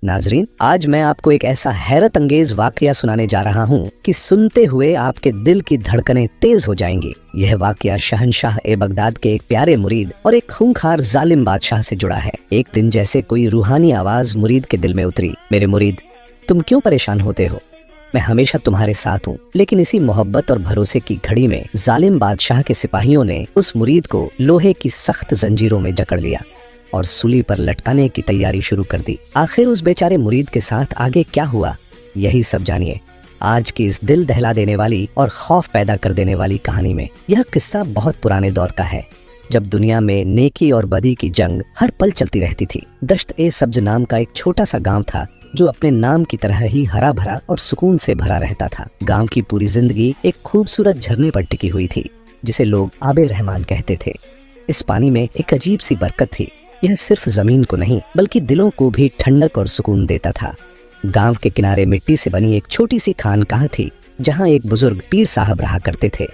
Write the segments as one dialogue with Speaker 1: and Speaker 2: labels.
Speaker 1: नाजरीन, आज मैं आपको एक ऐसा हैरत अंगेज वाकया सुनाने जा रहा हूँ कि सुनते हुए आपके दिल की धड़कनें तेज हो जाएंगी। यह वाकया शहनशाह ए बगदाद के एक प्यारे मुरीद और एक खूंखार जालिम बादशाह से जुड़ा है। एक दिन जैसे कोई रूहानी आवाज मुरीद के दिल में उतरी, मेरे मुरीद, तुम क्यों परेशान होते हो? मैं हमेशा तुम्हारे साथ हूँ। लेकिन इसी मोहब्बत और भरोसे की घड़ी में जालिम बादशाह के सिपाहियों ने उस मुरीद को लोहे की सख्त जंजीरों में जकड़ लिया और सूली पर लटकाने की तैयारी शुरू कर दी। आखिर उस बेचारे मुरीद के साथ आगे क्या हुआ, यही सब जानिए आज की इस दिल दहला देने वाली और खौफ पैदा कर देने वाली कहानी में। यह किस्सा बहुत पुराने दौर का है, जब दुनिया में नेकी और बदी की जंग हर पल चलती रहती थी। दश्त ए सब्ज नाम का एक छोटा सा गांव था जो अपने नाम की तरह ही हरा भरा और सुकून से भरा रहता था। गांव की पूरी जिंदगी एक खूबसूरत झरने पर टिकी हुई थी जिसे लोग आबे रहमान कहते थे। इस पानी में एक अजीब सी बरकत थी। यह सिर्फ जमीन को नहीं बल्कि दिलों को भी ठंडक और सुकून देता था। गांव के किनारे मिट्टी से बनी एक छोटी सी खानकाह थी जहां एक बुजुर्ग पीर साहब रहा करते थे।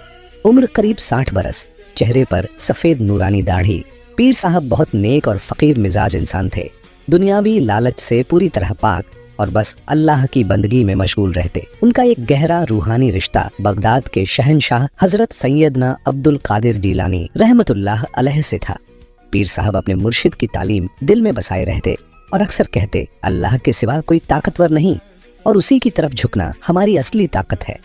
Speaker 1: उम्र करीब 60 बरस, चेहरे पर सफेद नूरानी दाढ़ी। पीर साहब बहुत नेक और फकीर मिजाज इंसान थे, दुनियावी लालच से पूरी तरह पाक और बस अल्लाह की बंदगी में मशगूल रहते। उनका एक गहरा रूहानी रिश्ता बगदाद के शहनशाह हजरत सैयदना अब्दुल कादिर जीलानी रहमतुल्लाह अलैह से था। पीर साहब अपने मुर्शिद की तालीम दिल में बसाए रहते और अक्सर कहते, अल्लाह के सिवा कोई ताकतवर नहीं और उसी की तरफ झुकना हमारी असली ताकत है।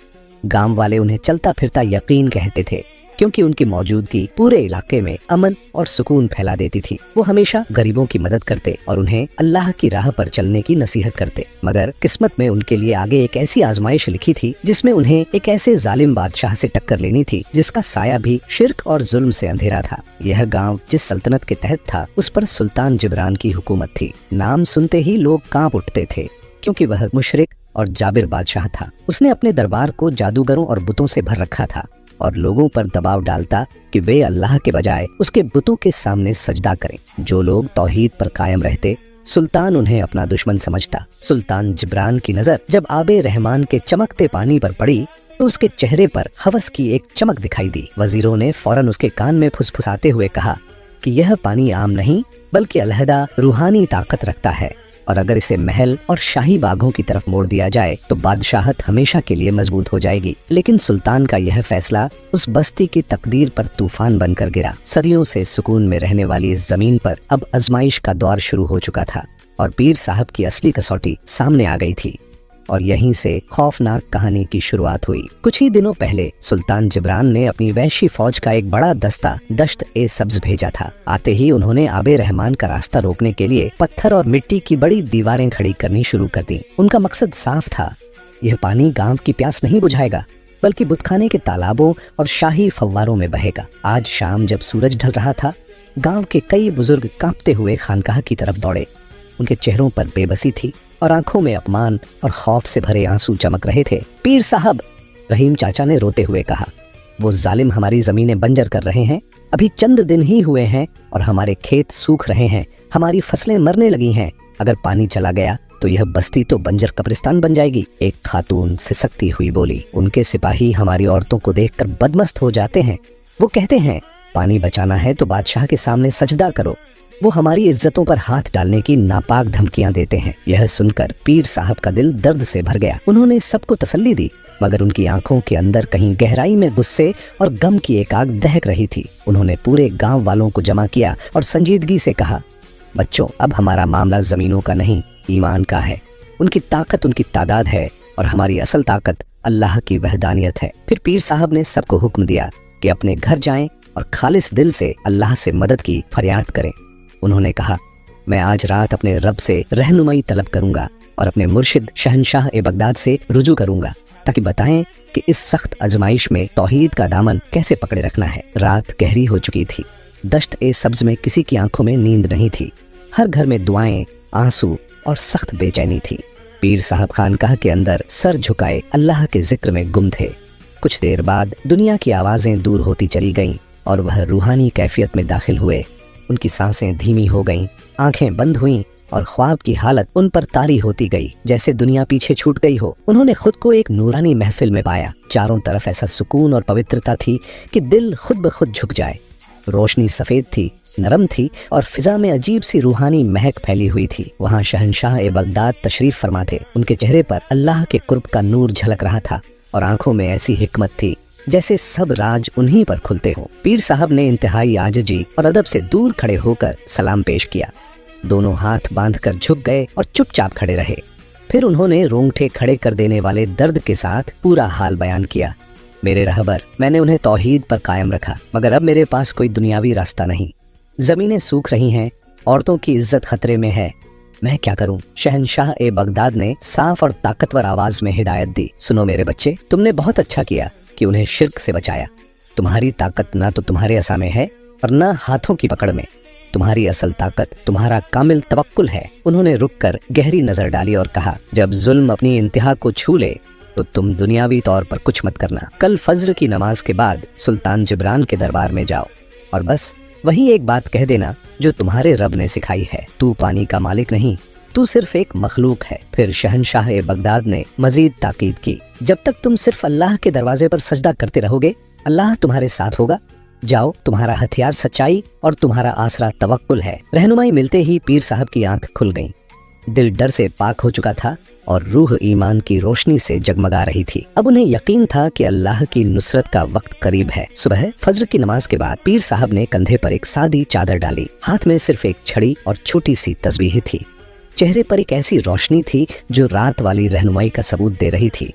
Speaker 1: गांव वाले उन्हें चलता फिरता यकीन कहते थे क्योंकि उनकी मौजूदगी पूरे इलाके में अमन और सुकून फैला देती थी। वो हमेशा गरीबों की मदद करते और उन्हें अल्लाह की राह पर चलने की नसीहत करते। मगर किस्मत में उनके लिए आगे एक ऐसी आजमाइश लिखी थी जिसमें उन्हें एक ऐसे जालिम बादशाह से टक्कर लेनी थी जिसका साया भी शिर्क और जुल्म से अंधेरा था। यह गाँव जिस सल्तनत के तहत था उस पर सुल्तान जिब्रान की हुकूमत थी। नाम सुनते ही लोग कांप उठते थे क्योंकि वह मुशरिक और जाबिर बादशाह था। उसने अपने दरबार को जादूगरों और बुतों से भर रखा था और लोगों पर दबाव डालता कि वे अल्लाह के बजाय उसके बुतों के सामने सजदा करें। जो लोग तौहीद पर कायम रहते, सुल्तान उन्हें अपना दुश्मन समझता। सुल्तान जिब्रान की नजर जब आबे रहमान के चमकते पानी पर पड़ी तो उसके चेहरे पर हवस की एक चमक दिखाई दी। वजीरों ने फौरन उसके कान में फुसफुसाते हुए कहा कि यह पानी आम नहीं बल्कि अलहदा रूहानी ताकत रखता है और अगर इसे महल और शाही बागों की तरफ मोड़ दिया जाए तो बादशाहत हमेशा के लिए मजबूत हो जाएगी। लेकिन सुल्तान का यह फैसला उस बस्ती की तकदीर पर तूफान बनकर गिरा। सदियों से सुकून में रहने वाली इस जमीन पर अब आजमाइश का दौर शुरू हो चुका था और पीर साहब की असली कसौटी सामने आ गई थी और यहीं से खौफनाक कहानी की शुरुआत हुई। कुछ ही दिनों पहले सुल्तान जिब्रान ने अपनी वहशी फौज का एक बड़ा दस्ता दश्त ए सब्ज भेजा था। आते ही उन्होंने आबे रहमान का रास्ता रोकने के लिए पत्थर और मिट्टी की बड़ी दीवारें खड़ी करनी शुरू कर दी। उनका मकसद साफ था, यह पानी गांव की प्यास नहीं बुझाएगा बल्कि बुतखाने के तालाबों और शाही फव्वारों में बहेगा। आज शाम जब सूरज ढल रहा था, गाँव के कई बुजुर्ग कांपते हुए खानकाह की तरफ दौड़े। उनके चेहरों पर बेबसी थी और आंखों में अपमान और खौफ से भरे आंसू चमक रहे थे। पीर साहब, रहीम चाचा ने रोते हुए कहा, वो जालिम हमारी जमीनें बंजर कर रहे हैं। अभी चंद दिन ही हुए हैं और हमारे खेत सूख रहे हैं, हमारी फसलें मरने लगी हैं। अगर पानी चला गया तो यह बस्ती तो बंजर कब्रिस्तान बन जाएगी। एक खातून सिसकती हुई बोली, उनके सिपाही हमारी औरतों को देखकर बदमस्त हो जाते हैं। वो कहते हैं पानी बचाना है तो बादशाह के सामने सजदा करो। वो हमारी इज्जतों पर हाथ डालने की नापाक धमकियां देते हैं। यह सुनकर पीर साहब का दिल दर्द से भर गया। उन्होंने सबको तसल्ली दी मगर उनकी आंखों के अंदर कहीं गहराई में गुस्से और गम की एक आग दहक रही थी। उन्होंने पूरे गांव वालों को जमा किया और संजीदगी से कहा, बच्चों, अब हमारा मामला जमीनों का नहीं, ईमान का है। उनकी ताकत उनकी तादाद है और हमारी असल ताकत अल्लाह की वहदानियत है। फिर पीर साहब ने सबको हुक्म दिया कि अपने घर जाएं और खालिस दिल से अल्लाह से मदद की फरियाद करें। उन्होंने कहा, मैं आज रात अपने रब से रहनुमाई तलब करूंगा और अपने मुर्शिद शहनशाह ए बगदाद से रुजू करूंगा ताकि बताएं कि इस सख्त आजमाइश में तौहीद का दामन कैसे पकड़े रखना है। रात गहरी हो चुकी थी। दश्त ए सब्ज में किसी की आंखों में नींद नहीं थी। हर घर में दुआएं, आंसू और सख्त बेचैनी थी। पीर साहब खानकाह के अंदर सर झुकाए अल्लाह के जिक्र में गुम थे। कुछ देर बाद दुनिया की आवाजें दूर होती चली गईं और वह रूहानी कैफियत में दाखिल हुए। उनकी सांसें धीमी हो गईं, आंखें बंद हुईं और ख्वाब की हालत उन पर तारी होती गई, जैसे दुनिया पीछे छूट गई हो। उन्होंने खुद को एक नूरानी महफिल में पाया। चारों तरफ ऐसा सुकून और पवित्रता थी कि दिल खुद ब खुद झुक जाए। रोशनी सफेद थी नरम थी और फिजा में अजीब सी रूहानी महक फैली हुई थी। वहाँ शहंशाह ए बगदाद तशरीफ फरमा थे। उनके चेहरे पर अल्लाह के कुर्ब का नूर झलक रहा था और आंखों में ऐसी हिकमत थी जैसे सब राज उन्हीं पर खुलते हों। पीर साहब ने इंतहाई आजिजी और अदब से दूर खड़े होकर सलाम पेश किया। दोनों हाथ बांधकर झुक गए और चुपचाप खड़े रहे। फिर उन्होंने रोंगटे खड़े कर देने वाले दर्द के साथ पूरा हाल बयान किया। मेरे रहबर, मैंने उन्हें तौहीद पर कायम रखा, मगर अब मेरे पास कोई दुनियावी रास्ता नहीं। जमीनें सूख रही हैं, औरतों की इज्जत खतरे में है, मैं क्या करूं? शहंशाह ए बगदाद ने साफ और ताकतवर आवाज में हिदायत दी। सुनो मेरे बच्चे, तुमने बहुत अच्छा किया कि उन्हें शिर्क से बचाया। तुम्हारी ताकत ना तो तुम्हारे असा में है और न हाथों की पकड़ में। तुम्हारी असल ताकत तुम्हारा कामिल तवक्कुल है। उन्होंने रुककर गहरी नजर डाली और कहा, जब जुल्म अपनी इंतहा को छू ले तो तुम दुनियावी तौर पर कुछ मत करना। कल फज्र की नमाज के बाद सुल्तान जिब्रान के दरबार में जाओ और बस वही एक बात कह देना जो तुम्हारे रब ने सिखाई है, तू पानी का मालिक नहीं, तू सिर्फ एक मखलूक है। फिर शहंशाह ए बगदाद ने मजीद ताकीद की, जब तक तुम सिर्फ अल्लाह के दरवाजे पर सजदा करते रहोगे, अल्लाह तुम्हारे साथ होगा। जाओ, तुम्हारा हथियार सच्चाई और तुम्हारा आसरा तवक्कुल है। रहनुमाई मिलते ही पीर साहब की आंख खुल गईं। दिल डर से पाक हो चुका था और रूह ईमान की रोशनी से जगमगा रही थी। अब उन्हें यकीन था कि अल्लाह की नुसरत का वक्त करीब है। सुबह फज्र की नमाज के बाद पीर साहब ने कंधे पर एक सादी चादर डाली। हाथ में सिर्फ एक छड़ी और छोटी सी तस्बीह थी। चेहरे पर एक ऐसी रोशनी थी जो रात वाली रहनुमाई का सबूत दे रही थी।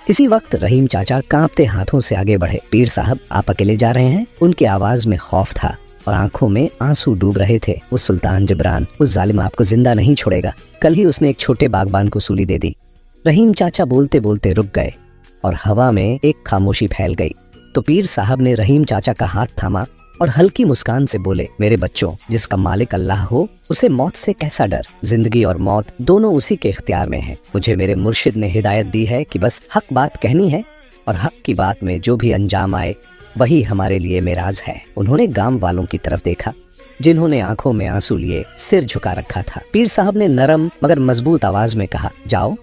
Speaker 1: इसी वक्त रहीम चाचा कांपते हाथों से आगे बढ़े। पीर साहब, आप अकेले जा रहे हैं? उनकी आवाज में खौफ था और आंखों में आंसू डूब रहे थे। वो सुल्तान जिब्रान, उस जालिम आपको जिंदा नहीं छोड़ेगा। कल ही उसने एक छोटे बागबान को सूली दे दी। रहीम चाचा बोलते बोलते रुक गए और हवा में एक खामोशी फैल गई। तो पीर साहब ने रहीम चाचा का हाथ थामा और हल्की मुस्कान से बोले, मेरे बच्चों, जिसका मालिक अल्लाह हो उसे मौत से कैसा डर? जिंदगी और मौत दोनों उसी के इख्तियार में है। मुझे मेरे मुर्शिद ने हिदायत दी है कि बस हक बात कहनी है और हक की बात में जो भी अंजाम आए वही हमारे लिए मेराज है। उन्होंने गांव वालों की तरफ देखा जिन्होंने आंखों में आंसू लिए सिर झुका रखा था। पीर साहब ने नरम मगर मजबूत आवाज में कहा, जाओ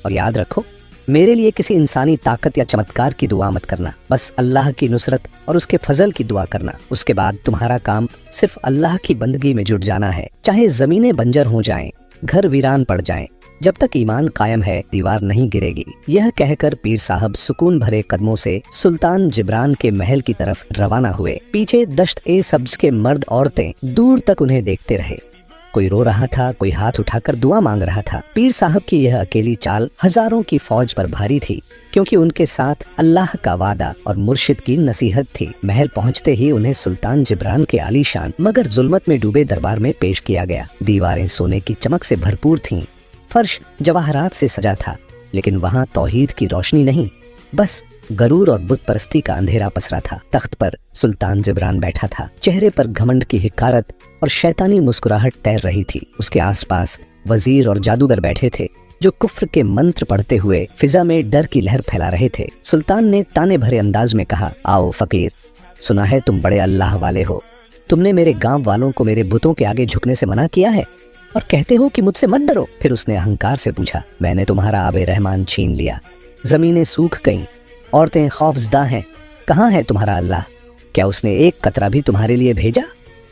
Speaker 1: और याद रखो, मेरे लिए किसी इंसानी ताकत या चमत्कार की दुआ मत करना, बस अल्लाह की नुसरत और उसके फजल की दुआ करना। उसके बाद तुम्हारा काम सिर्फ अल्लाह की बंदगी में जुट जाना है। चाहे जमीनें बंजर हो जाएं, घर वीरान पड़ जाएं, जब तक ईमान कायम है दीवार नहीं गिरेगी। यह कहकर पीर साहब सुकून भरे कदमों से सुल्तान जिब्रान के महल की तरफ रवाना हुए। पीछे दश्त ए सब्ज के मर्द औरतें दूर तक उन्हें देखते रहे। कोई रो रहा था, कोई हाथ उठाकर दुआ मांग रहा था। पीर साहब की यह अकेली चाल हजारों की फौज पर भारी थी, क्योंकि उनके साथ अल्लाह का वादा और मुर्शिद की नसीहत थी। महल पहुंचते ही उन्हें सुल्तान जिब्रान के आलीशान मगर जुल्मत में डूबे दरबार में पेश किया गया। दीवारें सोने की चमक से भरपूर थीं, फर्श जवाहरात से सजा था, लेकिन वहाँ तौहीद की रोशनी नहीं, बस गरूर और बुत परस्ती का अंधेरा पसरा था। तख्त पर सुल्तान जिब्रान बैठा था। चेहरे पर घमंड की हिकारत और शैतानी मुस्कुराहट तैर रही थी। उसके आसपास वजीर और जादूगर बैठे थे जो कुफ्र के मंत्र पढ़ते हुए फिजा में डर की लहर फैला रहे थे। सुल्तान ने ताने भरे अंदाज में कहा, आओ फकीर, सुना है तुम बड़े अल्लाह वाले हो। तुमने मेरे गांव वालों को मेरे बुतों के आगे झुकने से मना किया है और कहते हो कि मुझसे मत डरो। फिर उसने अहंकार से पूछा, मैंने तुम्हारा आबे रहमान छीन लिया, जमीनें सूख गईं, औरतें खौफजदा हैं, कहाँ है तुम्हारा अल्लाह? क्या उसने एक कतरा भी तुम्हारे लिए भेजा?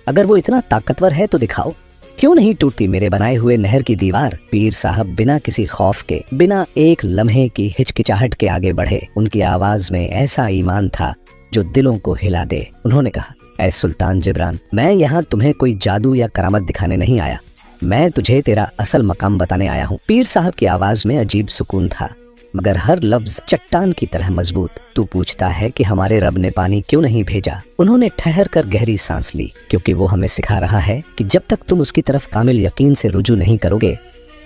Speaker 1: अगर वो इतना ताकतवर है तो दिखाओ, क्यों नहीं टूटती मेरे बनाए हुए नहर की दीवार? पीर साहब बिना किसी खौफ के, बिना एक लम्हे की हिचकिचाहट के आगे बढ़े। उनकी आवाज में ऐसा ईमान था जो दिलों को हिला दे। उन्होंने कहा, ऐ सुल्तान जिब्रान, मैं यहाँ तुम्हें कोई जादू या करामत दिखाने नहीं आया, मैं तुझे तेरा असल मकाम बताने आया हूँ। पीर साहब की आवाज में अजीब सुकून था, मगर हर लफ्ज चट्टान की तरह मजबूत। तू पूछता है कि हमारे रब ने पानी क्यों नहीं भेजा? उन्होंने ठहर कर गहरी सांस ली, क्योंकि वो हमें सिखा रहा है कि जब तक तुम उसकी तरफ कामिल यकीन से रुजू नहीं करोगे,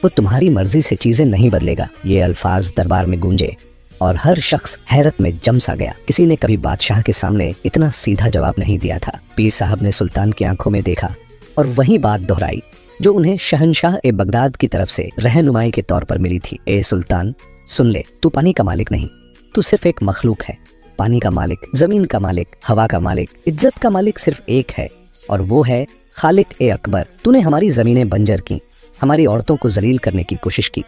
Speaker 1: वो तुम्हारी मर्जी से चीजें नहीं बदलेगा। ये अल्फाज दरबार में गूंजे और हर शख्स हैरत में जम सा गया। किसी ने कभी बादशाह के सामने इतना सीधा जवाब नहीं दिया था। पीर साहब ने सुल्तान की आंखों में देखा और वही बात दोहराई जो उन्हें शहंशाह ए बगदाद की तरफ से रहनुमाई के तौर पर मिली थी। ए सुल्तान, सुन ले, तू पानी का मालिक नहीं, तू सिर्फ एक मखलूक है। पानी का मालिक, जमीन का मालिक, हवा का मालिक, इज्जत का मालिक सिर्फ एक है और वो है खालिक ए अकबर। तूने हमारी जमीनें बंजर की, हमारी औरतों को जलील करने की कोशिश की,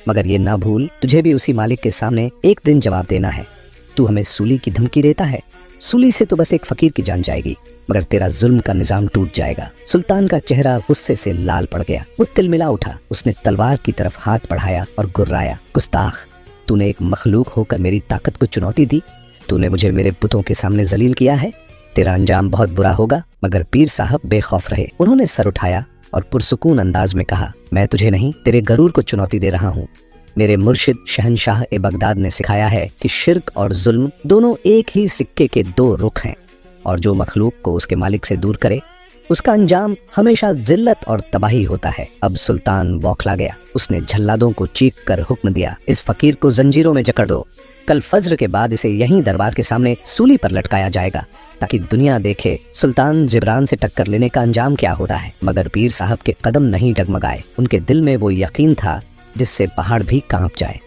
Speaker 1: मगर ये ना भूल, तुझे भी उसी मालिक के सामने एक दिन जवाब देना है। तू हमें सूली की धमकी देता है, सूली से तो बस एक फकीर की जान जाएगी, मगर तेरा जुल्म का निजाम टूट जाएगा। सुल्तान का चेहरा गुस्से से लाल पड़ गया। वो तिलमिला उठा। उसने तलवार की तरफ हाथ बढ़ाया और गुर्राया, गुस्ताख, तूने एक मखलूक होकर मेरी ताकत को चुनौती दी। तूने मुझे मेरे बुतों के सामने जलील किया है। तेरा अंजाम बहुत बुरा होगा। मगर पीर साहब बेखौफ रहे। उन्होंने सर उठाया और पुरसुकून अंदाज में कहा, मैं तुझे नहीं, तेरे गरूर को चुनौती दे रहा हूँ। मेरे मुर्शिद शहनशाह ए बगदाद ने सिखाया है कि शिर्क और जुल्म दोनों एक ही सिक्के के दो रुख हैं, और जो मखलूक को उसके मालिक से दूर करे उसका अंजाम हमेशा जिल्लत और तबाही होता है। अब सुल्तान बौखला गया। उसने झल्लादों को चीख कर हुक्म दिया, इस फकीर को जंजीरों में जकड़ दो। कल फज्र के बाद इसे यहीं दरबार के सामने सूली पर लटकाया जाएगा, ताकि दुनिया देखे सुल्तान जिब्रान से टक्कर लेने का अंजाम क्या होता है। मगर पीर साहब के कदम नहीं डगमगाए। उनके दिल में वो यकीन था जिससे पहाड़ भी कांप जाए।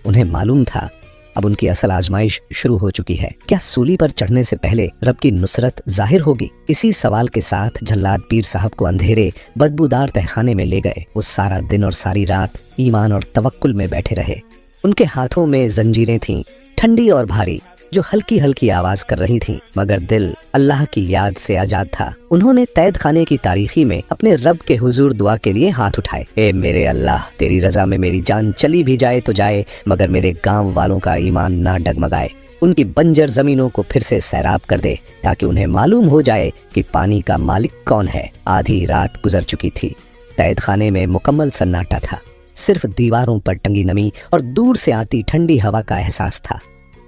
Speaker 1: उन्हें मालूम था अब उनकी असल आजमाइश शुरू हो चुकी है। क्या सूली पर चढ़ने से पहले रब की नुसरत जाहिर होगी? इसी सवाल के साथ जल्लाद पीर साहब को अंधेरे बदबूदार तहखाने में ले गए। वो सारा दिन और सारी रात ईमान और तवक्कुल में बैठे रहे। उनके हाथों में जंजीरें थीं, ठंडी और भारी, जो हल्की हल्की आवाज कर रही थीं, मगर दिल अल्लाह की याद से आजाद था। उन्होंने कैद खाने की तारीखी में अपने रब के हुजूर दुआ के लिए हाथ उठाए। ए मेरे अल्लाह, तेरी रजा में मेरी जान चली भी जाए तो जाए, मगर मेरे गांव वालों का ईमान ना डगमगाए। उनकी बंजर जमीनों को फिर से सैराब कर दे, ताकि उन्हें मालूम हो जाए कि पानी का मालिक कौन है। आधी रात गुजर चुकी थी। कैद खाने में मुकम्मल सन्नाटा था। सिर्फ दीवारों पर टंगी नमी और दूर से आती ठंडी हवा का एहसास था।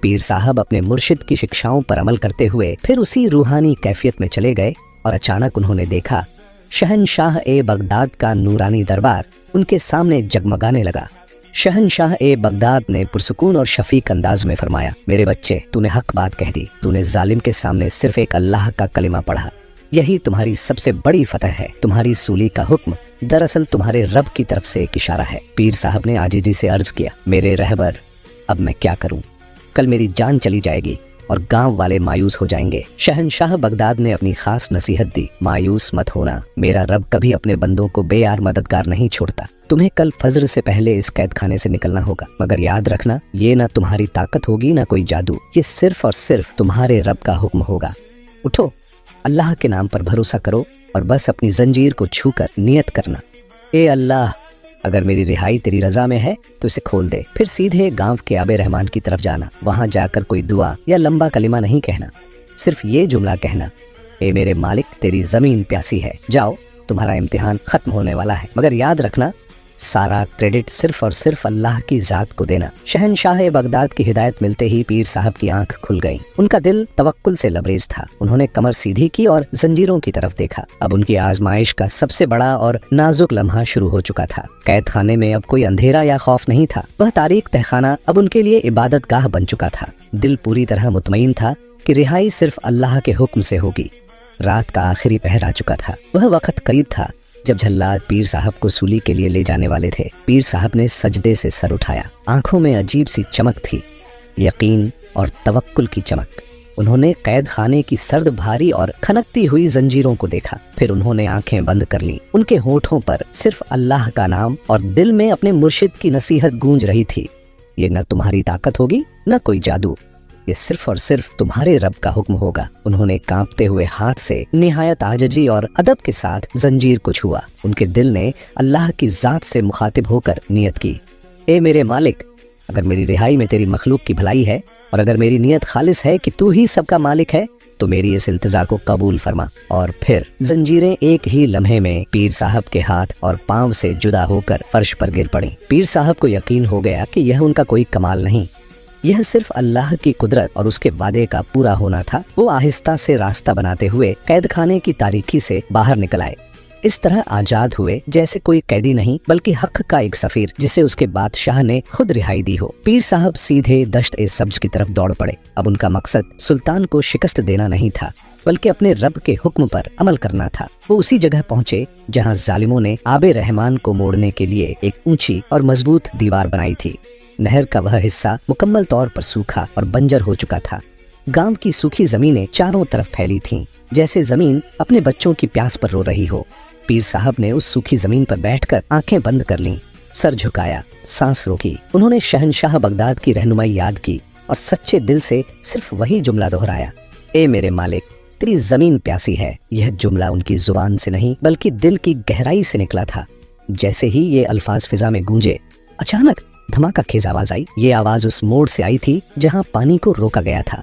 Speaker 1: पीर साहब अपने मुर्शिद की शिक्षाओं पर अमल करते हुए फिर उसी रूहानी कैफियत में चले गए, और अचानक उन्होंने देखा शहनशाह ए बगदाद का नूरानी दरबार उनके सामने जगमगाने लगा। शहनशाह ए बगदाद ने पुरसुकून और शफीक अंदाज में फरमाया, मेरे बच्चे, तूने हक बात कह दी। तूने जालिम के सामने सिर्फ एक अल्लाह का कलिमा पढ़ा। यही तुम्हारी सबसे बड़ी फतह है। तुम्हारी सूली का हुक्म दरअसल तुम्हारे रब की तरफ से एक इशारा है। पीर साहब ने आजिजी से अर्ज किया, मेरे रहबर, अब मैं क्या करूं? कल मेरी जान चली जाएगी और गांव वाले मायूस हो जाएंगे। शहनशाह बगदाद ने अपनी खास नसीहत दी, मायूस मत होना। मेरा रब कभी अपने बंदों को बेयार मददगार नहीं छोड़ता। तुम्हें कल फज्र से पहले इस कैद खाने से निकलना होगा, मगर याद रखना, ये ना तुम्हारी ताकत होगी ना कोई जादू। ये सिर्फ और सिर्फ तुम्हारे रब का हुक्म होगा। उठो, अल्लाह के नाम पर भरोसा करो और बस अपनी जंजीर को छूकर नियत करना, ए अल्लाह, अगर मेरी रिहाई तेरी रजा में है तो इसे खोल दे। फिर सीधे गांव के आबे रहमान की तरफ जाना। वहां जाकर कोई दुआ या लंबा कलिमा नहीं कहना, सिर्फ ये जुमला कहना, ए मेरे मालिक, तेरी जमीन प्यासी है। जाओ, तुम्हारा इम्तिहान खत्म होने वाला है, मगर याद रखना, सारा क्रेडिट सिर्फ और सिर्फ अल्लाह की जात को देना। शहनशाह बगदाद की हिदायत मिलते ही पीर साहब की आंख खुल गई। उनका दिल तवक्कुल से लबरेज था। उन्होंने कमर सीधी की और जंजीरों की तरफ देखा। अब उनकी आजमाइश का सबसे बड़ा और नाजुक लम्हा शुरू हो चुका था। कैद खाने में अब कोई अंधेरा या खौफ नहीं था। वह तारीक तहखाना अब उनके लिए इबादत गाह बन चुका था। दिल पूरी तरह मुतमईन था कि रिहाई सिर्फ अल्लाह के हुक्म से होगी। रात का आखिरी पहर आ चुका था। वह वक्त करीब था जब जल्लाद पीर साहब को सूली के लिए ले जाने वाले थे। पीर साहब ने सजदे से सर उठाया। आंखों में अजीब सी चमक थी, यकीन और तवक्कुल की चमक। उन्होंने कैद खाने की सर्द भारी और खनकती हुई जंजीरों को देखा। फिर उन्होंने आंखें बंद कर ली। उनके होठों पर सिर्फ अल्लाह का नाम और दिल में अपने मुर्शिद की नसीहत गूंज रही थी। ये न तुम्हारी ताकत होगी न कोई जादू, ये सिर्फ और सिर्फ तुम्हारे रब का हुक्म होगा। उन्होंने कांपते हुए हाथ से निहायत आजजी और अदब के साथ जंजीर को छुआ। उनके दिल ने अल्लाह की जात से मुखातिब होकर नियत की, ए मेरे मालिक, अगर मेरी रिहाई में तेरी मखलूक की भलाई है और अगर मेरी नियत खालिस है कि तू ही सबका मालिक है, तो मेरी इस इल्तिजा को कबूल फरमा। और फिर जंजीरें एक ही लम्हे में पीर साहब के हाथ और पांव से जुदा होकर फर्श पर गिर पड़ी। पीर साहब को यकीन हो गया कि यह उनका कोई कमाल नहीं, यह सिर्फ अल्लाह की कुदरत और उसके वादे का पूरा होना था। वो आहिस्ता से रास्ता बनाते हुए कैद खाने की तारीकी से बाहर निकल आए। इस तरह आजाद हुए जैसे कोई कैदी नहीं, बल्कि हक का एक सफीर जिसे उसके बादशाह ने खुद रिहाई दी हो। पीर साहब सीधे दश्त ए सब्ज की तरफ दौड़ पड़े। अब उनका मकसद सुल्तान को शिकस्त देना नहीं था, बल्कि अपने रब के हुक्म पर अमल करना था। वो उसी जगह पहुँचे जहाँ जालिमों ने आबे रहमान को मोड़ने के लिए एक ऊंची और मजबूत दीवार बनाई थी। नहर का वह हिस्सा मुकम्मल तौर पर सूखा और बंजर हो चुका था। गांव की सूखी जमीनें चारों तरफ फैली थीं, जैसे जमीन अपने बच्चों की प्यास पर रो रही हो। पीर साहब ने उस सूखी जमीन पर बैठकर आंखें बंद कर लीं, सर झुकाया, सांस रोकी। उन्होंने शहनशाह बगदाद की रहनुमाई याद की और सच्चे दिल से सिर्फ वही जुमला दोहराया, ए मेरे मालिक, तेरी जमीन प्यासी है। यह जुमला उनकी जुबान से नहीं बल्कि दिल की गहराई से निकला था। जैसे ही ये अल्फाज फिजा में गूंजे, अचानक धमाकाखेज आवाज आई। ये आवाज उस मोड़ से आई थी जहां पानी को रोका गया था।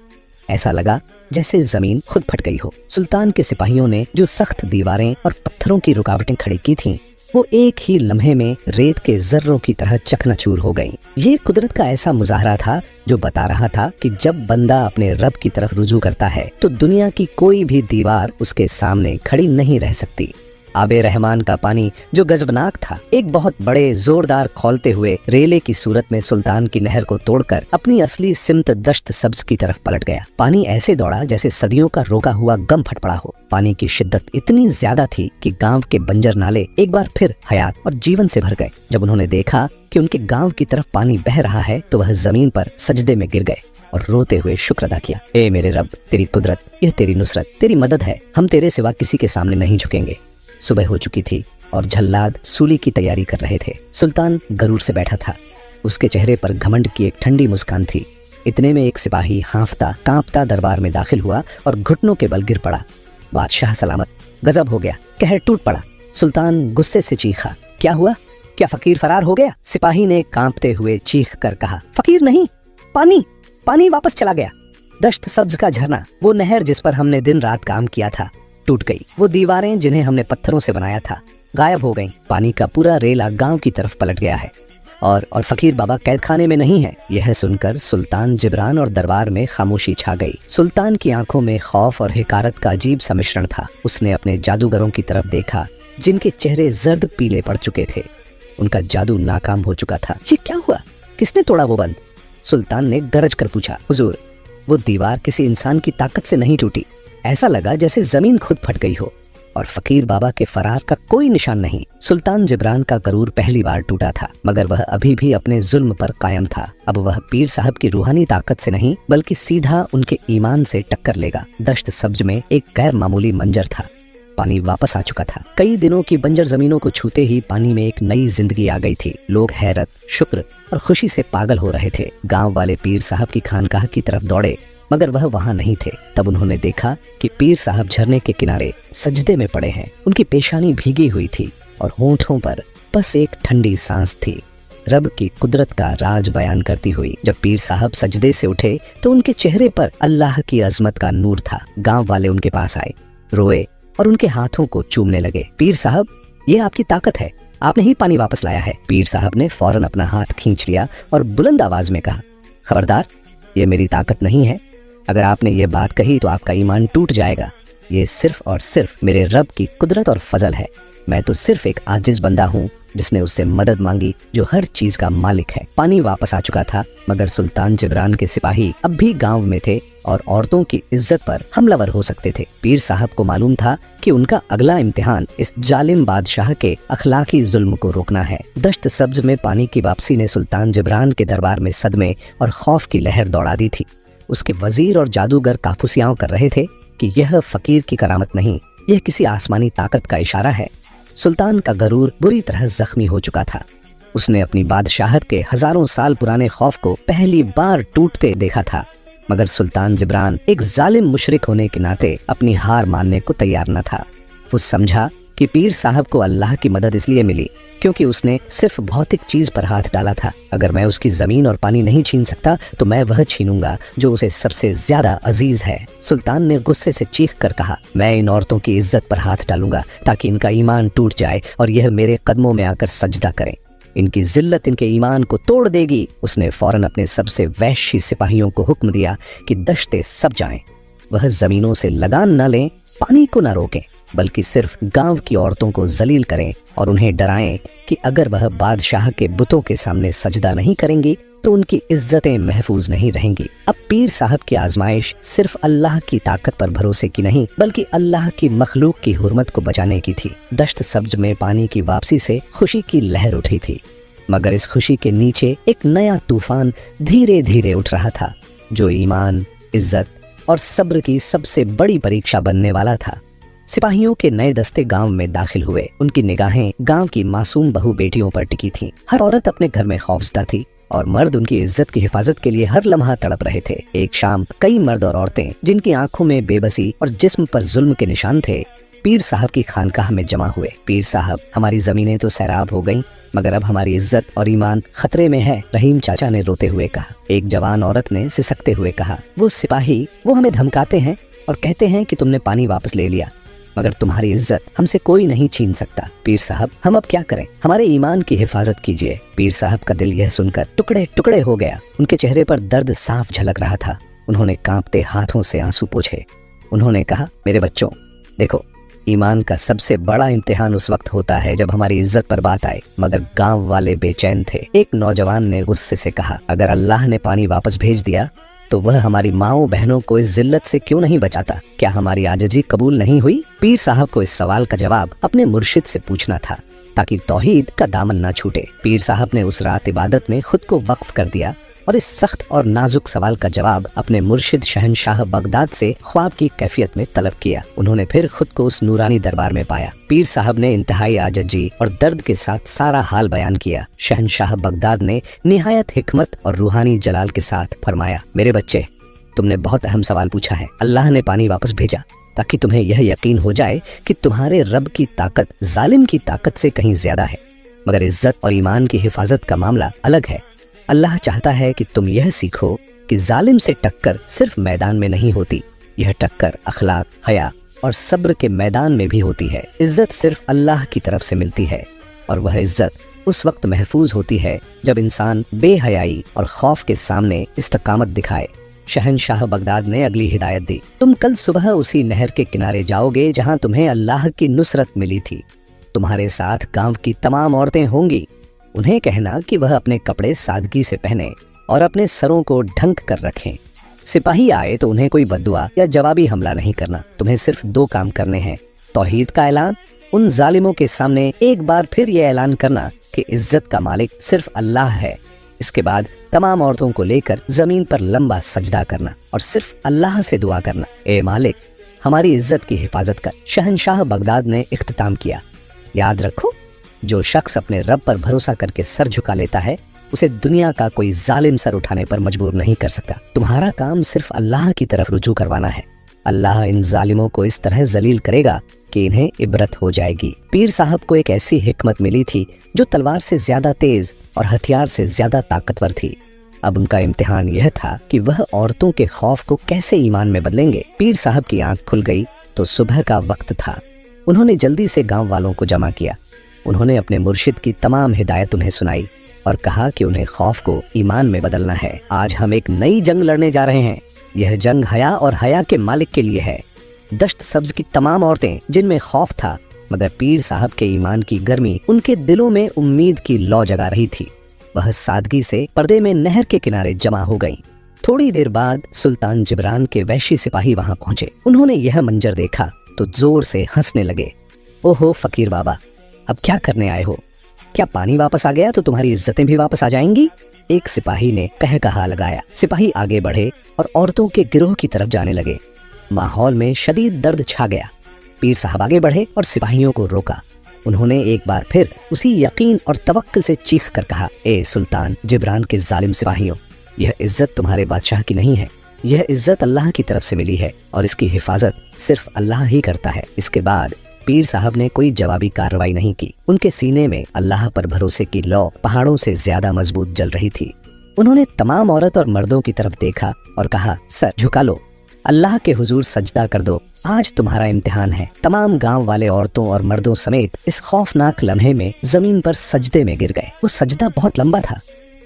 Speaker 1: ऐसा लगा जैसे जमीन खुद फट गई हो। सुल्तान के सिपाहियों ने जो सख्त दीवारें और पत्थरों की रुकावटें खड़ी की थीं, वो एक ही लम्हे में रेत के जर्रों की तरह चकनाचूर हो गईं। ये कुदरत का ऐसा मुजाहरा था जो बता रहा था कि जब बंदा अपने रब की तरफ रुजू करता है तो दुनिया की कोई भी दीवार उसके सामने खड़ी नहीं रह सकती। आबे रहमान का पानी जो गजबनाक था, एक बहुत बड़े जोरदार खौलते हुए रेले की सूरत में सुल्तान की नहर को तोड़कर अपनी असली सिमत दश्त सब्ज की तरफ पलट गया। पानी ऐसे दौड़ा जैसे सदियों का रोका हुआ गम फट पड़ा हो। पानी की शिद्दत इतनी ज्यादा थी कि गांव के बंजर नाले एक बार फिर हयात और जीवन से भर गए। जब उन्होंने देखा कि उनके गांव की तरफ पानी बह रहा है तो वह जमीन पर सजदे में गिर गए और रोते हुए शुक्र अदा किया। ए मेरे रब, तेरी कुदरत, यह तेरी नुसरत, तेरी मदद है। हम तेरे सिवा किसी के सामने नहीं झुकेंगे। सुबह हो चुकी थी और झल्लाद सूली की तैयारी कर रहे थे। सुल्तान गरूर से बैठा था। उसके चेहरे पर घमंड की एक ठंडी मुस्कान थी। इतने में एक सिपाही हांफता कांपता दरबार में दाखिल हुआ और घुटनों के बल गिर पड़ा। बादशाह सलामत। गजब हो गया, कहर टूट पड़ा। सुल्तान गुस्से से चीखा, क्या हुआ? क्या फकीर फरार हो गया? सिपाही ने कांपते हुए चीख कर कहा, फकीर नहीं, पानी पानी वापस चला गया। दश्त सब्ज का झरना, वो नहर जिस पर हमने दिन रात काम किया था, टूट गई। वो दीवारें जिन्हें हमने पत्थरों से बनाया था, गायब हो गईं। पानी का पूरा रेला गांव की तरफ पलट गया है और फकीर बाबा कैद खाने में नहीं है। यह सुनकर सुल्तान जिब्रान और दरबार में खामोशी छा गई। सुल्तान की आंखों में खौफ और हिकारत का अजीब सा मिश्रण था। उसने अपने जादूगरों की तरफ देखा जिनके चेहरे जर्द पीले पड़ चुके थे। उनका जादू नाकाम हो चुका था। ये क्या हुआ? किसने तोड़ा वो बंद? सुल्तान ने गरज कर पूछा, हुजूर, वो दीवार किसी इंसान की ताकत से नहीं टूटी। ऐसा लगा जैसे जमीन खुद फट गई हो और फकीर बाबा के फरार का कोई निशान नहीं। सुल्तान जिब्रान का गरूर पहली बार टूटा था, मगर वह अभी भी अपने जुल्म पर कायम था। अब वह पीर साहब की रूहानी ताकत से नहीं बल्कि सीधा उनके ईमान से टक्कर लेगा। दश्त सब्ज में एक गैर मामूली मंजर था। पानी वापस आ चुका था। कई दिनों की बंजर जमीनों को छूते ही पानी में एक नई जिंदगी आ गई थी। लोग हैरत, शुक्र और खुशी से पागल हो रहे थे। गांव वाले पीर साहब की खानकाह की तरफ दौड़े, मगर वह वहां नहीं थे। तब उन्होंने देखा कि पीर साहब झरने के किनारे सजदे में पड़े हैं। उनकी पेशानी भीगी हुई थी और होंठों पर बस एक ठंडी सांस थी, रब की कुदरत का राज बयान करती हुई। जब पीर साहब सजदे से उठे तो उनके चेहरे पर अल्लाह की अजमत का नूर था। गांव वाले उनके पास आए, रोए और उनके हाथों को चूमने लगे। पीर साहब, ये आपकी ताकत है, आपने ही पानी वापस लाया है। पीर साहब ने फौरन अपना हाथ खींच लिया और बुलंद आवाज में कहा, खबरदार, ये मेरी ताकत नहीं है। अगर आपने ये बात कही तो आपका ईमान टूट जाएगा। ये सिर्फ और सिर्फ मेरे रब की कुदरत और फजल है। मैं तो सिर्फ एक आजिज बंदा हूँ जिसने उससे मदद मांगी जो हर चीज का मालिक है। पानी वापस आ चुका था, मगर सुल्तान जिब्रान के सिपाही अब भी गांव में थे और औरतों की इज्जत पर हमलावर हो सकते थे। पीर साहब को मालूम था कि उनका अगला इम्तिहान इस जालिम बादशाह के अखलाकी जुल्म को रोकना है। दश्त सब्ज में पानी की वापसी ने सुल्तान जिब्रान के दरबार में सदमे और खौफ की लहर दौड़ा दी थी। उसके वजीर और जादूगर काफुसियां कर रहे थे कि यह फकीर की करामत नहीं, यह किसी आसमानी ताकत का इशारा है। सुल्तान का गरूर बुरी तरह जख्मी हो चुका था। उसने अपनी बादशाहत के हजारों साल पुराने खौफ को पहली बार टूटते देखा था, मगर सुल्तान जिब्रान एक जालिम मुशरिक होने के नाते अपनी हार मानने को तैयार न था। वो समझा कि पीर साहब को अल्लाह की मदद इसलिए मिली क्योंकि उसने सिर्फ भौतिक चीज पर हाथ डाला था। अगर मैं उसकी जमीन और पानी नहीं छीन सकता तो मैं वह छीनूंगा जो उसे सबसे ज्यादा अजीज है। सुल्तान ने गुस्से से चीख कर कहा, मैं इन औरतों की इज्जत पर हाथ डालूंगा ताकि इनका ईमान टूट जाए और यह मेरे कदमों में आकर सजदा करें। इनकी जिल्लत इनके ईमान को तोड़ देगी। उसने फौरन अपने सबसे वहशी सिपाहियों को हुक्म दिया कि दश्ते सब जाएं। वह जमीनों से लगान न लें, पानी को न रोकें, बल्कि सिर्फ गांव की औरतों को जलील करें और उन्हें डराएं कि अगर वह बादशाह के बुतों के सामने सजदा नहीं करेंगी तो उनकी इज्जतें महफूज नहीं रहेंगी। अब पीर साहब की आजमाइश सिर्फ अल्लाह की ताकत पर भरोसे की नहीं बल्कि अल्लाह की मखलूक की हुर्मत को बचाने की थी। दश्त सब्ज में पानी की वापसी से खुशी की लहर उठी थी, मगर इस खुशी के नीचे एक नया तूफान धीरे धीरे उठ रहा था जो ईमान, इज्जत और सब्र की सबसे बड़ी परीक्षा बनने वाला था। सिपाहियों के नए दस्ते गांव में दाखिल हुए। उनकी निगाहें गांव की मासूम बहू बेटियों पर टिकी थीं। हर औरत अपने घर में खौफजदा थी। और मर्द उनकी इज्जत की हिफाजत के लिए हर लम्हा तड़प रहे थे। एक शाम कई मर्द और औरतें जिनकी आंखों में बेबसी और जिस्म पर जुल्म के निशान थे, पीर साहब की खानकाह में जमा हुए। पीर साहब, हमारी जमीनें तो सैराब हो गईं, मगर अब हमारी इज्जत और ईमान खतरे में है, रहीम चाचा ने रोते हुए कहा। एक जवान औरत ने सिसकते हुए कहा, वो सिपाही, वो हमें धमकाते हैं और कहते हैं कि तुमने पानी वापस ले लिया, मगर तुम्हारी इज्जत हमसे कोई नहीं छीन सकता। पीर साहब, हम अब क्या करें? हमारे ईमान की हिफाजत कीजिए। पीर साहब का दिल यह सुनकर टुकड़े टुकड़े हो गया। उनके चेहरे पर दर्द साफ झलक रहा था। उन्होंने कांपते हाथों से आंसू पोंछे। उन्होंने कहा, मेरे बच्चों, देखो, ईमान का सबसे बड़ा इम्तिहान उस वक्त होता है जब हमारी इज्जत पर बात आए। मगर गांव वाले बेचैन थे। एक नौजवान ने गुस्से से कहा, अगर अल्लाह ने पानी वापस भेज दिया तो वह हमारी माओ बहनों को इस जिल्लत से क्यों नहीं बचाता? क्या हमारी आजिज़ी कबूल नहीं हुई? पीर साहब को इस सवाल का जवाब अपने मुर्शिद से पूछना था ताकि तौहीद का दामन न छूटे। पीर साहब ने उस रात इबादत में खुद को वक्फ कर दिया और इस सख्त और नाजुक सवाल का जवाब अपने मुर्शिद शहनशाह बगदाद से ख्वाब की कैफियत में तलब किया। उन्होंने फिर खुद को उस नूरानी दरबार में पाया। पीर साहब ने इंतहाई आजिज़ी और दर्द के साथ सारा हाल बयान किया। शहनशाह बगदाद ने निहायत हिकमत और रूहानी जलाल के साथ फरमाया, मेरे बच्चे, तुमने बहुत अहम सवाल पूछा है। अल्लाह ने पानी वापस भेजा ताकि तुम्हें यह यकीन हो जाए कि तुम्हारे रब की ताकत जालिम की ताकत से कहीं ज्यादा है। मगर इज्जत और ईमान की हिफाजत का मामला अलग है। अल्लाह चाहता है कि तुम यह सीखो कि जालिम से टक्कर सिर्फ मैदान में नहीं होती, यह टक्कर अखलाक, हया और सब्र के मैदान में भी होती है। इज्जत सिर्फ अल्लाह की तरफ से मिलती है और वह इज्जत उस वक्त महफूज होती है जब इंसान बेहयाई और खौफ के सामने इस्तकामत दिखाए। शहनशाह बगदाद ने अगली हिदायत दी, तुम कल सुबह उसी नहर के किनारे जाओगे जहां तुम्हें अल्लाह की नुसरत मिली थी। तुम्हारे साथ गांव की तमाम औरतें होंगी। उन्हें कहना कि वह अपने कपड़े सादगी से पहने और अपने सरों को ढंक कर रखें। सिपाही आए तो उन्हें कोई बद्दुआ या जवाबी हमला नहीं करना। तुम्हें सिर्फ 2 काम करने हैं, तौहीद का ऐलान, उन जालिमों के सामने एक बार फिर यह ऐलान करना कि इज्जत का मालिक सिर्फ अल्लाह है। इसके बाद तमाम औरतों को लेकर जमीन पर लंबा सजदा करना और सिर्फ अल्लाह से दुआ करना, ए मालिक, हमारी इज्जत की हिफाजत कर। शहनशाह बगदाद ने इख्तिताम किया, याद रखो, जो शख्स अपने रब पर भरोसा करके सर झुका लेता है, उसे दुनिया का कोई जालिम सर उठाने पर मजबूर नहीं कर सकता। तुम्हारा काम सिर्फ अल्लाह की तरफ रुजू करवाना है। अल्लाह इन जालिमों को इस तरह जलील करेगा कि इन्हें इबरत हो जाएगी। पीर साहब को एक ऐसी हिकमत मिली थी जो तलवार से ज्यादा तेज और हथियार से ज्यादा ताकतवर थी। अब उनका इम्तिहान यह था कि वह औरतों के खौफ को कैसे ईमान में बदलेंगे। पीर साहब की आंख खुल गई तो सुबह का वक्त था। उन्होंने जल्दी से गांव वालों को जमा किया। उन्होंने अपने मुर्शिद की तमाम हिदायत उन्हें सुनाई और कहा कि उन्हें खौफ को ईमान में बदलना है। आज हम एक नई जंग लड़ने जा रहे हैं। यह जंग हया और हया के मालिक के लिए है। दश्त सब्ज की तमाम औरतें जिनमें खौफ था, मगर पीर साहब के ईमान की गर्मी उनके दिलों में उम्मीद की लौ जगा रही थी, वह सादगी से पर्दे में नहर के किनारे जमा हो गईं। थोड़ी देर बाद सुल्तान जिब्रान के वैशी सिपाही वहां पहुंचे। उन्होंने यह मंजर देखा तो जोर से हंसने लगे। ओहो फकीर बाबा, अब क्या करने आए हो? क्या पानी वापस आ गया तो तुम्हारी इज्जतें भी वापस आ जाएंगी? एक सिपाही ने कहा लगाया। सिपाही आगे बढ़े और औरतों के गिरोह की तरफ जाने लगे। माहौल में शदीद दर्द छा गया। पीर साहब आगे बढ़े और सिपाहियों को रोका। उन्होंने एक बार फिर उसी यकीन और तवक्कुल से चीख कर कहा, ए सुल्तान जिब्रान के जालिम सिपाहियों, यह इज्जत तुम्हारे बादशाह की नहीं है। यह इज्जत अल्लाह की तरफ से मिली है और इसकी हिफाजत सिर्फ अल्लाह ही करता है। इसके बाद पीर साहब ने कोई जवाबी कार्रवाई नहीं की। उनके सीने में अल्लाह पर भरोसे की लौ पहाड़ों से ज्यादा मजबूत जल रही थी। उन्होंने तमाम औरत और मर्दों की तरफ देखा और कहा, सर झुका लो, अल्लाह के हुजूर सजदा कर दो, आज तुम्हारा इम्तिहान है। तमाम गांव वाले औरतों और मर्दों समेत इस खौफनाक लम्हे में जमीन पर सजदे में गिर गए। वो सजदा बहुत लंबा था।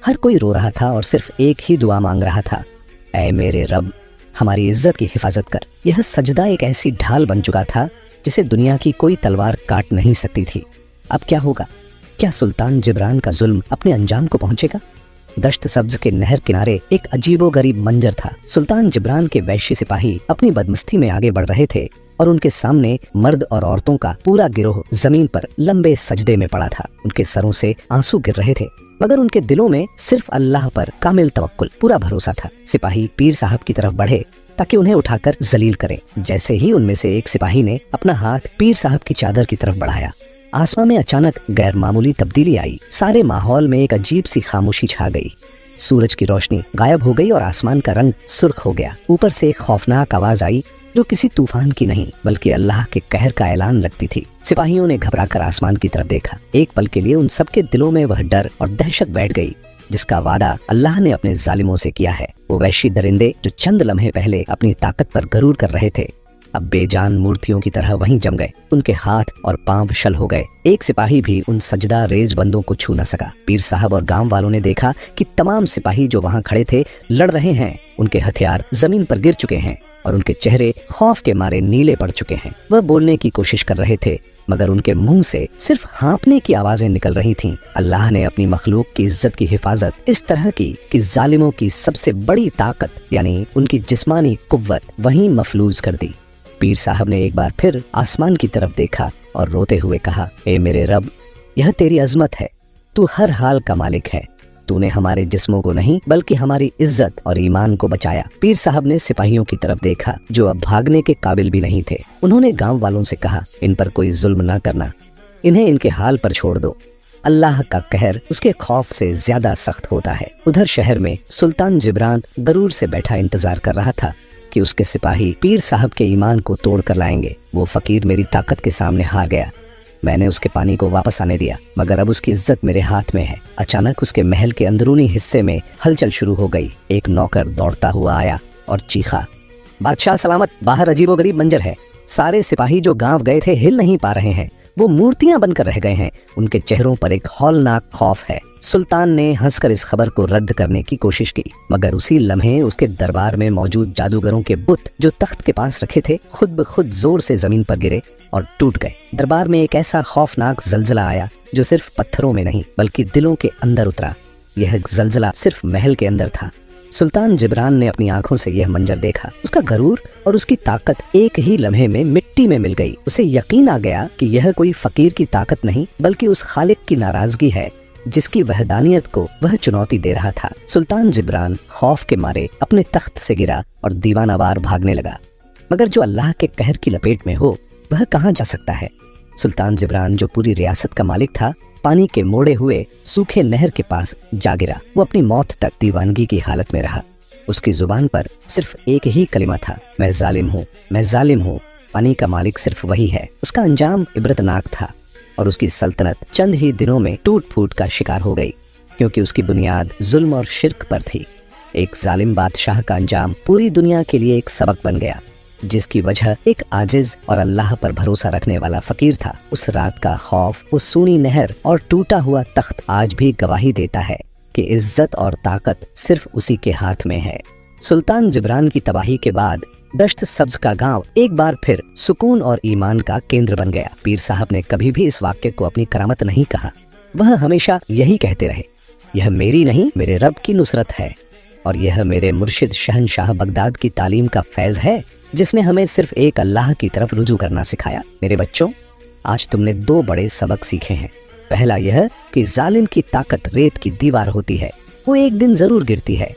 Speaker 1: हर कोई रो रहा था और सिर्फ एक ही दुआ मांग रहा था, ऐ मेरे रब, हमारी इज्जत की हिफाजत कर। यह सजदा एक ऐसी ढाल बन चुका था जिसे दुनिया की कोई तलवार काट नहीं सकती थी। अब क्या होगा? क्या सुल्तान जिब्रान का जुल्म अपने अंजाम को पहुंचेगा? दश्त सब्ज के नहर किनारे एक अजीबोगरीब मंजर था। सुल्तान जिब्रान के वैश्य सिपाही अपनी बदमस्ती में आगे बढ़ रहे थे और उनके सामने मर्द और औरतों का पूरा गिरोह जमीन पर लंबे सजदे में पड़ा था। उनके सरों से आंसू गिर रहे थे, मगर उनके दिलों में सिर्फ अल्लाह पर कामिल तवक्कुल, पूरा भरोसा था। सिपाही पीर साहब की तरफ बढ़े ताकि उन्हें उठाकर जलील करें। जैसे ही उनमें से एक सिपाही ने अपना हाथ पीर साहब की चादर की तरफ बढ़ाया, आसमान में अचानक गैर मामूली तब्दीली आई। सारे माहौल में एक अजीब सी खामोशी छा गई। सूरज की रोशनी गायब हो गई और आसमान का रंग सुर्ख हो गया। ऊपर से एक खौफनाक आवाज आई जो किसी तूफान की नहीं बल्कि अल्लाह के कहर का ऐलान लगती थी। सिपाहियों ने घबराकर आसमान की तरफ देखा। एक पल के लिए उन सबके दिलों में वह डर और दहशत बैठ गई जिसका वादा अल्लाह ने अपने जालिमों से किया है। वो वहशी दरिंदे जो चंद लम्हे पहले अपनी ताकत पर गरूर कर रहे थे, अब बेजान मूर्तियों की तरह वहीं जम गए। उनके हाथ और पांव शल हो गए। एक सिपाही भी उन सजदा रेज बंदों को छू न सका। पीर साहब और गांव वालों ने देखा कि तमाम सिपाही जो वहां खड़े थे लड़ रहे हैं। उनके हथियार जमीन पर गिर चुके हैं और उनके चेहरे खौफ के मारे नीले पड़ चुके हैं। वह बोलने की कोशिश कर रहे थे मगर उनके मुंह से सिर्फ हाँफने की आवाजें निकल रही थीं। अल्लाह ने अपनी मखलूक की इज्जत की हिफाजत इस तरह की कि जालिमों की सबसे बड़ी ताकत यानी उनकी जिस्मानी कुव्वत वहीं मफलूज कर दी। पीर साहब ने एक बार फिर आसमान की तरफ देखा और रोते हुए कहा, ए मेरे रब, यह तेरी अजमत है। तू हर हाल का मालिक है। तूने हमारे जिस्मों को नहीं बल्कि हमारी इज्जत और ईमान को बचाया। पीर साहब ने सिपाहियों की तरफ देखा जो अब भागने के काबिल भी नहीं थे। उन्होंने गांव वालों से कहा, इन पर कोई जुल्म न करना, इन्हें इनके हाल पर छोड़ दो। अल्लाह का कहर उसके खौफ से ज्यादा सख्त होता है। उधर शहर में सुल्तान जिब्रान गरूर से बैठा इंतजार कर रहा था कि उसके सिपाही पीर साहब के ईमान को तोड़ कर लाएंगे। वो फकीर मेरी ताकत के सामने हार गया। मैंने उसके पानी को वापस आने दिया मगर अब उसकी इज्जत मेरे हाथ में है। अचानक उसके महल के अंदरूनी हिस्से में हलचल शुरू हो गई। एक नौकर दौड़ता हुआ आया और चीखा, बादशाह सलामत, बाहर अजीबोगरीब मंजर है। सारे सिपाही जो गांव गए थे हिल नहीं पा रहे हैं। वो मूर्तियां बनकर रह गए हैं। उनके चेहरों पर एक हौलनाक खौफ है। सुल्तान ने हंसकर इस खबर को रद्द करने की कोशिश की मगर उसी लम्हे उसके दरबार में मौजूद जादूगरों के बुत जो तख्त के पास रखे थे खुद ब खुद जोर से जमीन पर गिरे और टूट गए। दरबार में एक ऐसा खौफनाक जलजला आया जो सिर्फ पत्थरों में नहीं बल्कि दिलों के अंदर उतरा। यह जलजला सिर्फ महल के अंदर था। सुल्तान जिब्रान ने अपनी आंखों से यह मंजर देखा। उसका गरूर और उसकी ताकत एक ही लम्हे में मिट्टी में मिल गई। उसे यकीन आ गया कि यह कोई फकीर की ताकत नहीं बल्कि उस खालिक की नाराजगी है जिसकी वहदानियत को वह चुनौती दे रहा था। सुल्तान जिब्रान खौफ के मारे अपने तख्त से गिरा और दीवानावार भागने लगा। मगर जो अल्लाह के कहर की लपेट में हो वह कहाँ जा सकता है। सुल्तान जिब्रान जो पूरी रियासत का मालिक था पानी के मोड़े हुए सूखे नहर के पास जा गिरा। वो अपनी मौत तक दीवानगी की हालत में रहा। उसकी जुबान पर सिर्फ एक ही कलिमा था, मैं जालिम हूँ, मैं जालिम हूँ। पानी का मालिक सिर्फ वही है। उसका अंजाम इबरतनाक था और उसकी सल्तनत चंद ही दिनों में टूट फूट का शिकार हो गई क्योंकि उसकी बुनियाद जुल्म और शिर्क पर थी। एक जालिम बादशाह का अंजाम पूरी दुनिया के लिए एक सबक बन गया जिसकी वजह एक आजिज और अल्लाह पर भरोसा रखने वाला फकीर था। उस रात का खौफ, वो सूनी नहर और टूटा हुआ तख्त आज भी गवाही देता है कि इज्जत और ताकत सिर्फ उसी के हाथ में है। सुल्तान जिब्रान की तबाही के बाद दश्त सब्ज का गांव एक बार फिर सुकून और ईमान का केंद्र बन गया। पीर साहब ने कभी भी इस वाक्य को अपनी करामत नहीं कहा। वह हमेशा यही कहते रहे, यह मेरी नहीं मेरे रब की नुसरत है और यह मेरे मुर्शिद शहनशाह बगदाद की तालीम का फैज है जिसने हमें सिर्फ एक अल्लाह की तरफ रुजू करना सिखाया। मेरे बच्चों, आज तुमने दो बड़े सबक सीखे हैं। पहला यह कि जालिम की ताकत रेत की दीवार होती है, वो एक दिन जरूर गिरती है।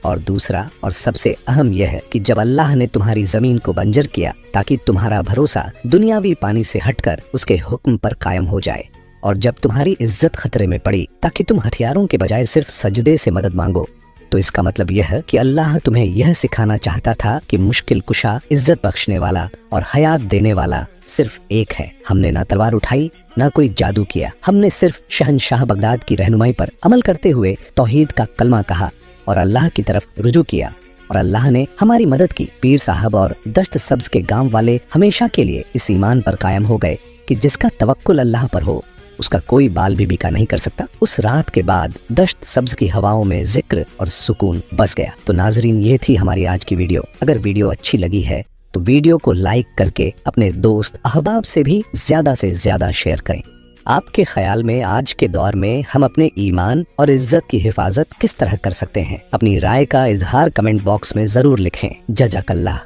Speaker 1: और दूसरा और सबसे अहम यह है कि जब अल्लाह ने तुम्हारी जमीन को बंजर किया ताकि तुम्हारा भरोसा दुनियावी पानी से हटकर उसके हुक्म पर कायम हो जाए और जब तुम्हारी इज्जत खतरे में पड़ी ताकि तुम हथियारों के बजाय सिर्फ सजदे से मदद मांगो, तो इसका मतलब यह है कि अल्लाह तुम्हें यह सिखाना चाहता था कि मुश्किल कुशा, इज्जत बख्शने वाला और हयात देने वाला सिर्फ एक है। हमने ना तलवार उठाई ना कोई जादू किया, हमने सिर्फ शहनशाह बगदाद की रहनुमाई पर अमल करते हुए तौहीद का कलमा कहा और अल्लाह की तरफ रुजू किया और अल्लाह ने हमारी मदद की। पीर साहब और दश्त सब्ज के गांव वाले हमेशा के लिए इस ईमान पर कायम हो गए कि जिसका तवक्कुल अल्लाह पर हो उसका कोई बाल भी बिका नहीं कर सकता। उस रात के बाद दश्त सब्ज की हवाओं में जिक्र और सुकून बस गया। तो नाजरीन, ये थी हमारी आज की वीडियो। अगर वीडियो अच्छी लगी है तो वीडियो को लाइक करके अपने दोस्त अहबाब से भी ज्यादा से ज्यादा शेयर करें। आपके ख्याल में आज के दौर में हम अपने ईमान और इज्जत की हिफाजत किस तरह कर सकते हैं? अपनी राय का इजहार कमेंट बॉक्स में जरूर लिखें। जज़ाकल्लाह।